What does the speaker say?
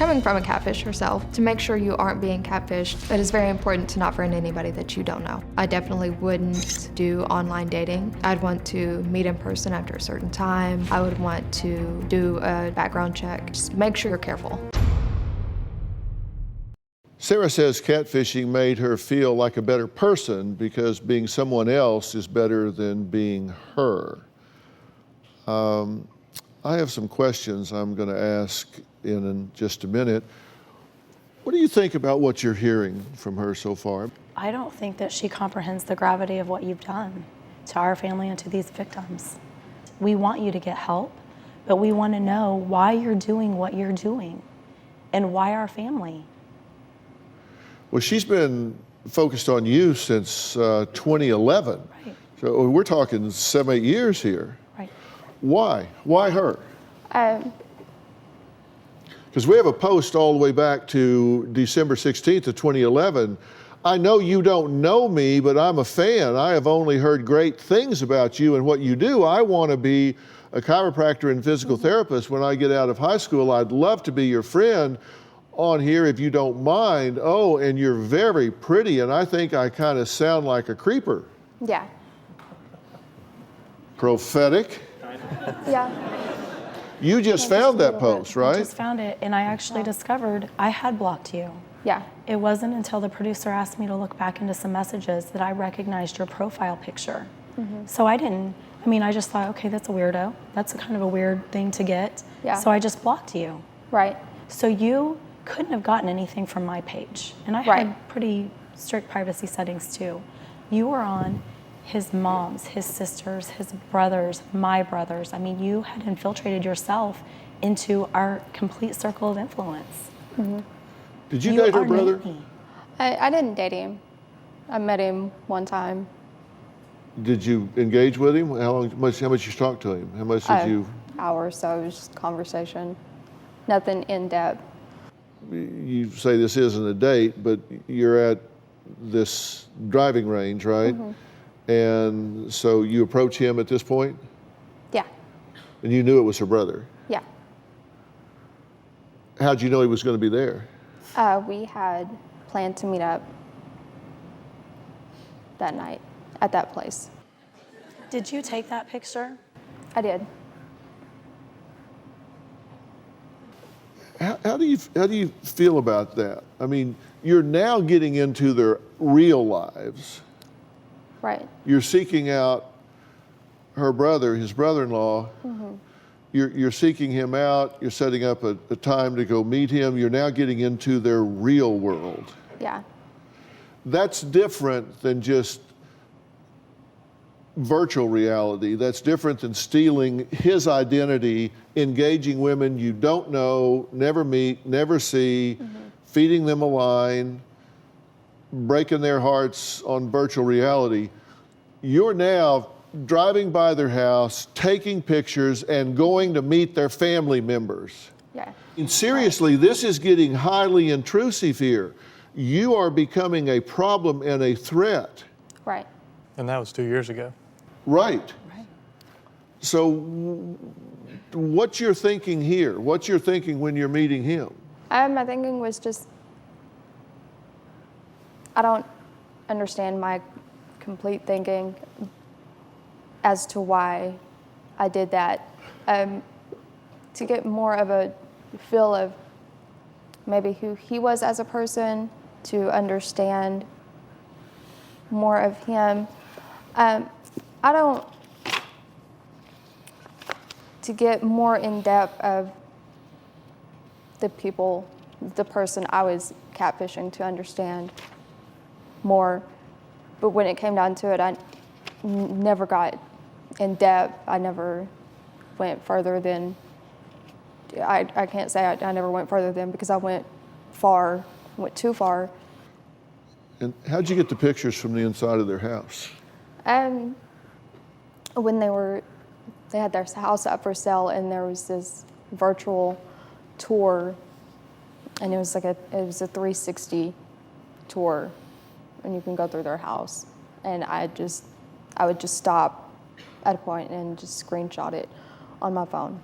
Coming from a catfish herself, to make sure you aren't being catfished, it is very important to not friend anybody that you don't know. I definitely wouldn't do online dating. I'd want to meet in person after a certain time. I would want to do a background check. Just make sure you're careful. Sarah says catfishing made her feel like a better person because being someone else is better than being her. I have some questions I'm going to ask in just a minute. What do you think about what you're hearing from her so far? I don't think that she comprehends the gravity of what you've done to our family and to these victims. We want you to get help, but we want to know why you're doing what you're doing and why our family. Well, she's been focused on you since 2011. Right. So we're talking 7, 8 years here. Right. Why? Why her? Because we have a post all the way back to December 16th of 2011. I know you don't know me, but I'm a fan. I have only heard great things about you and what you do. I want to be a chiropractor and physical therapist when I get out of high school. I'd love to be your friend on here if you don't mind. Oh, and you're very pretty, and I think I kind of sound like a creeper. Yeah. Prophetic. Yeah. You just found that post, right? I just found it, and I actually discovered I had blocked you. Yeah. It wasn't until the producer asked me to look back into some messages that I recognized your profile picture. So I just thought, okay, that's a weirdo. That's a kind of a weird thing to get. Yeah. So I just blocked you. Right. So you couldn't have gotten anything from my page. And I Right. had pretty strict privacy settings too. You were on his mom's, his sisters, his brothers, my brothers. I mean, you had infiltrated yourself into our complete circle of influence. Did you date her are brother? Nanny. I didn't date him. I met him one time. Did you engage with him? How much you talked to him? How much did you? Hour or so, it was just conversation. Nothing in depth. You say this isn't a date, but you're at this driving range, right? And so you approach him at this point? Yeah. And you knew it was her brother? Yeah. How'd you know he was going to be there? We had planned to meet up that night at that place. Did you take that picture? I did. How do you feel about that? I mean, you're now getting into their real lives. Right. You're seeking out her brother, his brother-in-law. You're seeking him out. You're setting up a time to go meet him. You're now getting into their real world. Yeah. That's different than just virtual reality. That's different than stealing his identity, engaging women you don't know, never meet, never see, feeding them a line, breaking their hearts on virtual reality. You're now driving by their house, taking pictures, and going to meet their family members. Yeah. And seriously, this is getting highly intrusive here. You are becoming a problem and a threat. Right. And that was 2 years ago. Right. So what's your thinking here? What's your thinking when you're meeting him? My thinking was just, I don't understand my complete thinking as to why I did that. To get more of a feel of maybe who he was as a person, to understand more of him. To get more in depth of the people, the person I was catfishing, to understand more. But when it came down to it, I never got in depth. I never went further than, I can't say I never went further than, because I went too far. And how'd you get the pictures from the inside of their house? When they had their house up for sale, and there was this virtual tour, and it was a 360 tour, and you can go through their house. And I would just stop at a point and just screenshot it on my phone.